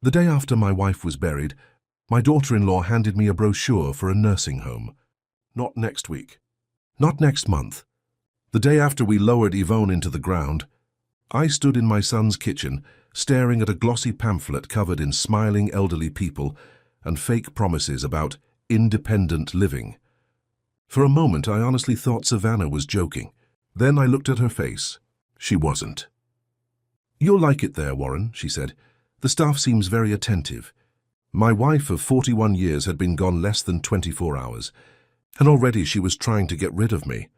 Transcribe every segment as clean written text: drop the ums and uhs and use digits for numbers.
The day after my wife was buried, my daughter-in-law handed me a brochure for a nursing home. Not next week. Not next month. The day after we lowered Yvonne into the ground, I stood in my son's kitchen, staring at a glossy pamphlet covered in smiling elderly people and fake promises about independent living. For a moment, I honestly thought Savannah was joking. Then I looked at her face. She wasn't. "You'll like it there, Warren," she said. "The staff seems very attentive." My wife of 41 years had been gone less than 24 hours, and already she was trying to get rid of me.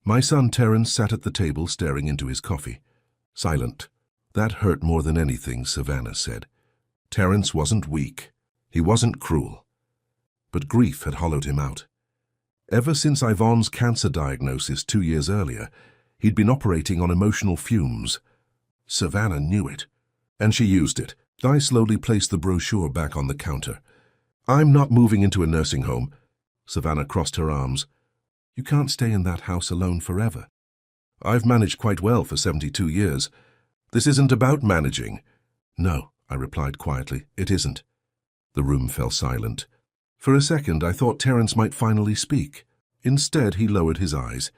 My son Terence sat at the table staring into his coffee. Silent. "That hurt more than anything," Savannah said. Terence wasn't weak. He wasn't cruel. But grief had hollowed him out. Ever since Yvonne's cancer diagnosis 2 years earlier, he'd been operating on emotional fumes. Savannah knew it, and she used it. I slowly placed the brochure back on the counter. "I'm not moving into a nursing home." Savannah crossed her arms. "You can't stay in that house alone forever. I've managed quite well for 72 years. This isn't about managing." "No," I replied quietly, "it isn't." The room fell silent. For a second, I thought Terence might finally speak. Instead, he lowered his eyes.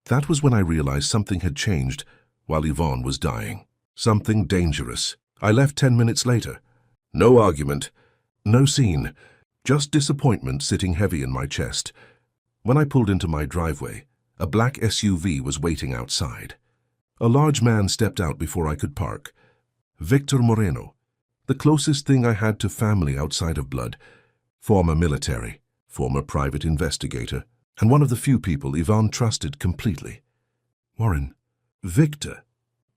That was when I realized something had changed while Yvonne was dying. Something dangerous. I left 10 minutes later. No argument. No scene. Just disappointment sitting heavy in my chest. When I pulled into my driveway, a black SUV was waiting outside. A large man stepped out before I could park. Victor Moreno, the closest thing I had to family outside of blood. Former military, former private investigator, and one of the few people Yvonne trusted completely. "Warren." "Victor."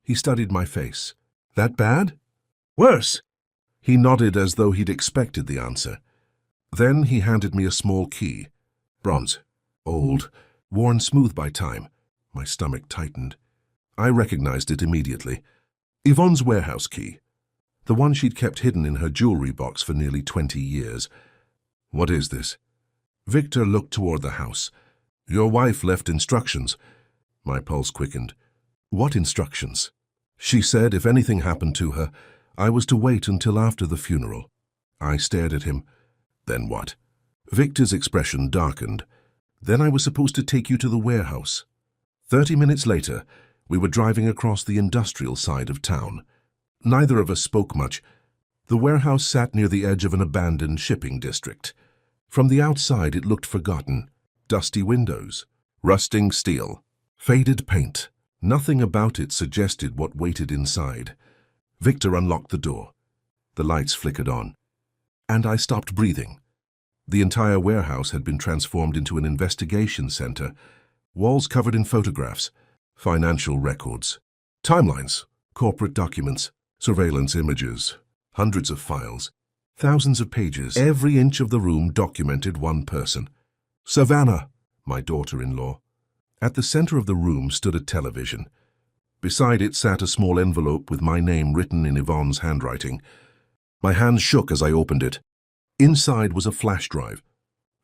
He studied my face. "That bad?" "Worse." He nodded as though he'd expected the answer. Then he handed me a small key. Bronze. Old. Worn smooth by time. My stomach tightened. I recognized it immediately. Yvonne's warehouse key. The one she'd kept hidden in her jewelry box for nearly 20 years. "What is this?" Victor looked toward the house. "Your wife left instructions." My pulse quickened. "What instructions?" "She said if anything happened to her, I was to wait until after the funeral." I stared at him. "Then what?" Victor's expression darkened. "Then I was supposed to take you to the warehouse." 30 minutes later, we were driving across the industrial side of town. Neither of us spoke much. The warehouse sat near the edge of an abandoned shipping district. From the outside, it looked forgotten. Dusty windows, rusting steel, faded paint. Nothing about it suggested what waited inside. Victor unlocked the door. The lights flickered on. And I stopped breathing. The entire warehouse had been transformed into an investigation center. Walls covered in photographs, financial records, timelines, corporate documents, surveillance images, hundreds of files, thousands of pages. Every inch of the room documented one person. Savannah, my daughter-in-law. At the center of the room stood a television. Beside it sat a small envelope with my name written in Yvonne's handwriting. My hands shook as I opened it. Inside was a flash drive.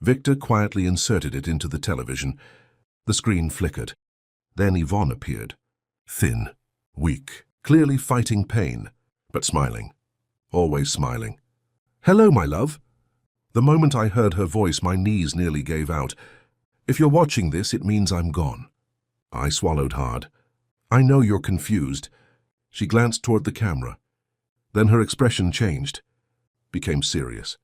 Victor quietly inserted it into the television. The screen flickered. Then Yvonne appeared. Thin, weak, clearly fighting pain, but smiling. Always smiling. "Hello, my love." The moment I heard her voice, my knees nearly gave out. "If you're watching this, it means I'm gone." I swallowed hard. "I know you're confused." She glanced toward the camera. Then her expression changed, became serious.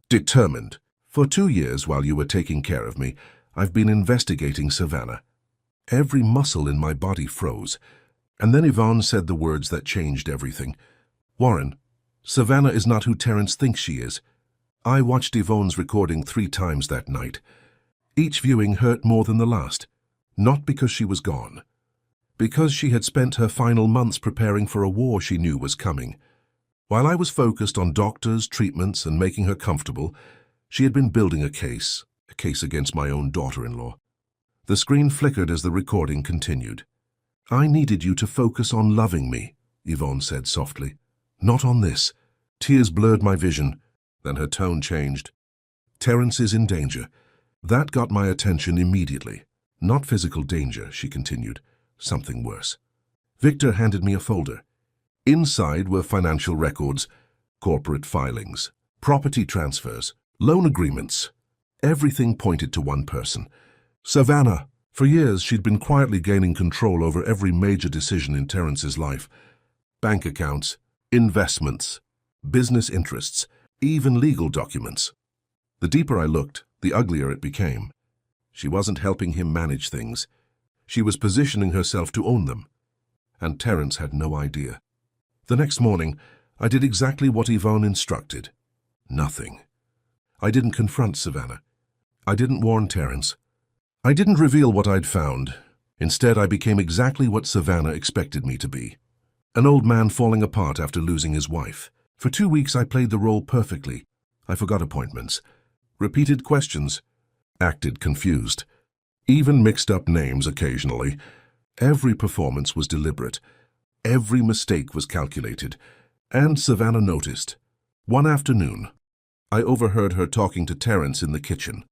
"Determined. For 2 years while you were taking care of me, I've been investigating Savannah." Every muscle in my body froze. And then Yvonne said the words that changed everything. "Warren, Savannah is not who Terence thinks she is." I watched Yvonne's recording 3 times that night. Each viewing hurt more than the last. Not because she was gone. Because she had spent her final months preparing for a war she knew was coming. While I was focused on doctors, treatments, and making her comfortable, she had been building a case against my own daughter-in-law. The screen flickered as the recording continued. "I needed you to focus on loving me," Yvonne said softly. "Not on this." Tears blurred my vision. Then her tone changed. "Terence is in danger." That got my attention immediately. "Not physical danger," she continued. "Something worse." Victor handed me a folder. Inside were financial records, corporate filings, property transfers, loan agreements. Everything pointed to one person, Savannah. For years, she'd been quietly gaining control over every major decision in Terrence's life. Bank accounts, investments, business interests, even legal documents. The deeper I looked, the uglier it became. She wasn't helping him manage things. She was positioning herself to own them. And Terrence had no idea. The next morning, I did exactly what Yvonne instructed. Nothing. I didn't confront Savannah. I didn't warn Terrence. I didn't reveal what I'd found. Instead, I became exactly what Savannah expected me to be. An old man falling apart after losing his wife. For 2 weeks, I played the role perfectly. I forgot appointments, repeated questions, acted confused, even mixed up names occasionally. Every performance was deliberate. Every mistake was calculated. And Savannah noticed. One afternoon, I overheard her talking to Terrence in the kitchen.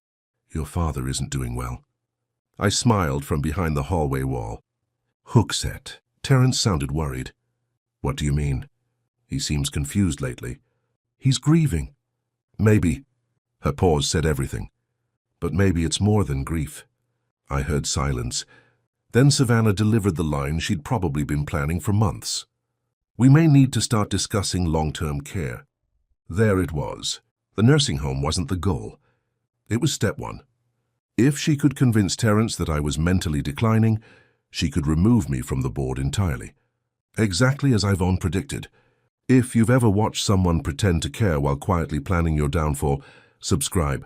"Your father isn't doing well." I smiled from behind the hallway wall. Hookset. Terrence sounded worried. "What do you mean?" "He seems confused lately." "He's grieving." "Maybe." Her pause said everything. "But maybe it's more than grief." I heard silence. Then Savannah delivered the line she'd probably been planning for months. "We may need to start discussing long-term care." There it was. The nursing home wasn't the goal. It was step one. If she could convince Terrence that I was mentally declining, she could remove me from the board entirely. Exactly as Yvonne predicted. If you've ever watched someone pretend to care while quietly planning your downfall, subscribe,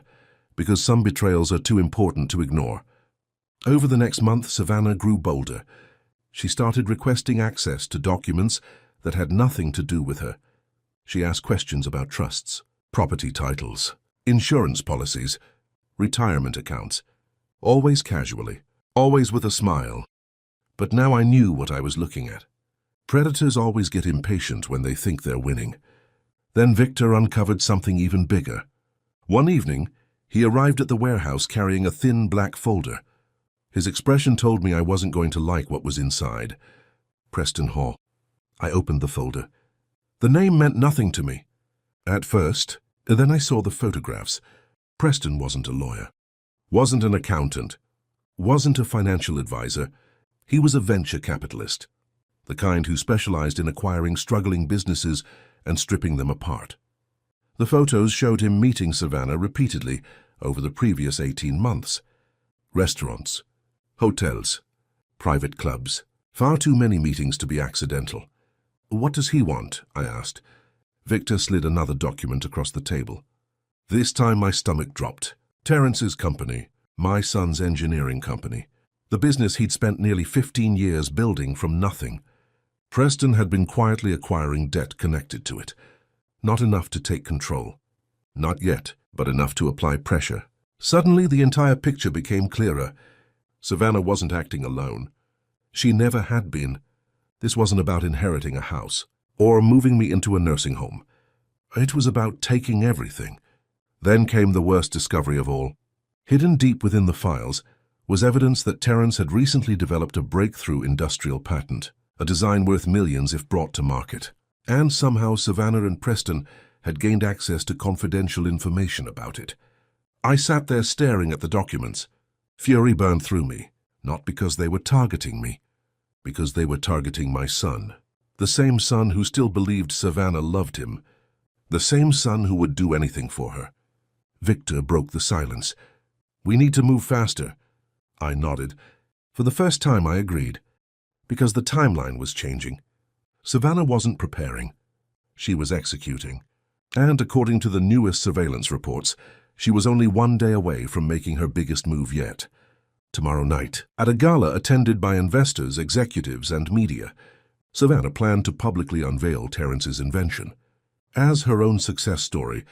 because some betrayals are too important to ignore. Over the next month, Savannah grew bolder. She started requesting access to documents that had nothing to do with her. She asked questions about trusts, property titles, insurance policies, retirement accounts, always casually, always with a smile. But now I knew what I was looking at. Predators always get impatient when they think they're winning. Then Victor uncovered something even bigger. One evening, he arrived at the warehouse carrying a thin black folder. His expression told me I wasn't going to like what was inside. Preston Hall. I opened the folder. The name meant nothing to me. At first, then I saw the photographs. Preston wasn't a lawyer, wasn't an accountant, wasn't a financial advisor. He was a venture capitalist, the kind who specialized in acquiring struggling businesses and stripping them apart. The photos showed him meeting Savannah repeatedly over the previous 18 months. Restaurants, hotels, private clubs, far too many meetings to be accidental. "What does he want?" I asked. Victor slid another document across the table. This time my stomach dropped. Terrence's company, my son's engineering company. The business he'd spent nearly 15 years building from nothing. Preston had been quietly acquiring debt connected to it. Not enough to take control. Not yet, but enough to apply pressure. Suddenly the entire picture became clearer. Savannah wasn't acting alone. She never had been. This wasn't about inheriting a house or moving me into a nursing home. It was about taking everything. Then came the worst discovery of all. Hidden deep within the files was evidence that Terrence had recently developed a breakthrough industrial patent, a design worth millions if brought to market. And somehow Savannah and Preston had gained access to confidential information about it. I sat there staring at the documents. Fury burned through me, not because they were targeting me, because they were targeting my son. The same son who still believed Savannah loved him. The same son who would do anything for her. Victor broke the silence. "We need to move faster." I nodded. For the first time I agreed, because the timeline was changing. Savannah wasn't preparing. She was executing. And according to the newest surveillance reports, she was only 1 day away from making her biggest move yet. Tomorrow night, at a gala attended by investors, executives, and media, Savannah planned to publicly unveil Terrence's invention as her own success story,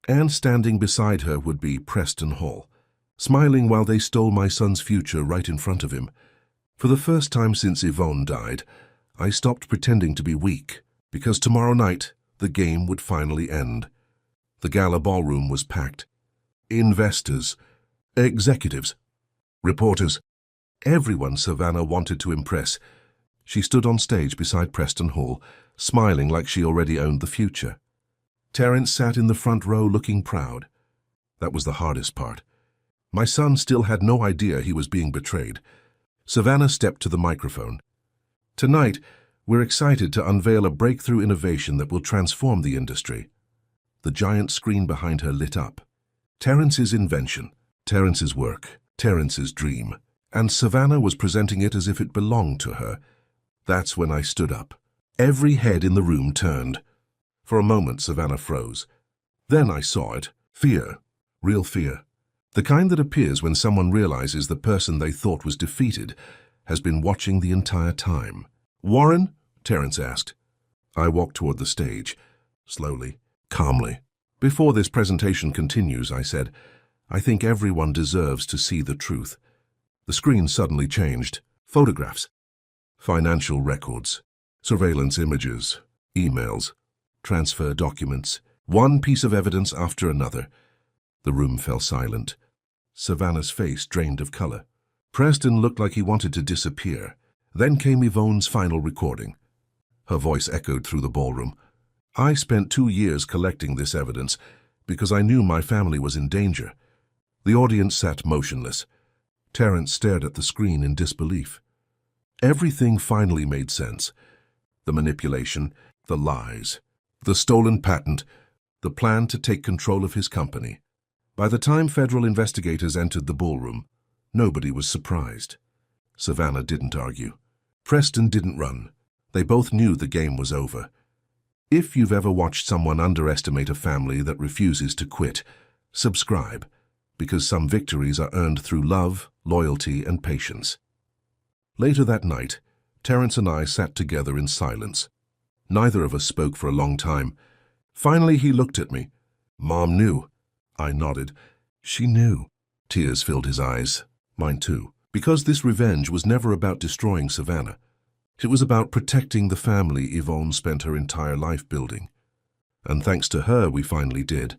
and standing beside her would be Preston Hall, smiling while they stole my son's future right in front of him. For the first time since Yvonne died, I stopped pretending to be weak, because tomorrow night the game would finally end. The gala ballroom was packed. Investors, executives, reporters, everyone Savannah wanted to impress. She stood on stage beside Preston Hall, smiling like she already owned the future. Terence sat in the front row looking proud. That was the hardest part. My son still had no idea he was being betrayed. Savannah stepped to the microphone. Tonight, we're excited to unveil a breakthrough innovation that will transform the industry. The giant screen behind her lit up. Terence's invention, Terence's work, Terence's dream. And Savannah was presenting it as if it belonged to her. That's when I stood up. Every head in the room turned. For a moment, Savannah froze. Then I saw it. Fear. Real fear. The kind that appears when someone realizes the person they thought was defeated has been watching the entire time. "Warren?" Terence asked. I walked toward the stage, slowly, calmly. "Before this presentation continues," I said, "I think everyone deserves to see the truth." The screen suddenly changed. Photographs, financial records, surveillance images, emails, transfer documents, one piece of evidence after another. The room fell silent. Savannah's face drained of color. Preston looked like he wanted to disappear. Then came Yvonne's final recording. Her voice echoed through the ballroom. "I spent 2 years collecting this evidence because I knew my family was in danger." The audience sat motionless. Terence stared at the screen in disbelief. Everything finally made sense. The manipulation, the lies, the stolen patent, the plan to take control of his company. By the time federal investigators entered the ballroom, nobody was surprised. Savannah didn't argue. Preston didn't run. They both knew the game was over. If you've ever watched someone underestimate a family that refuses to quit, subscribe, because some victories are earned through love, loyalty, and patience. Later that night, Terence and I sat together in silence. Neither of us spoke for a long time. Finally, he looked at me. "Mom knew." I nodded. "She knew." Tears filled his eyes. Mine too. Because this revenge was never about destroying Savannah. It was about protecting the family Yvonne spent her entire life building. And thanks to her, we finally did.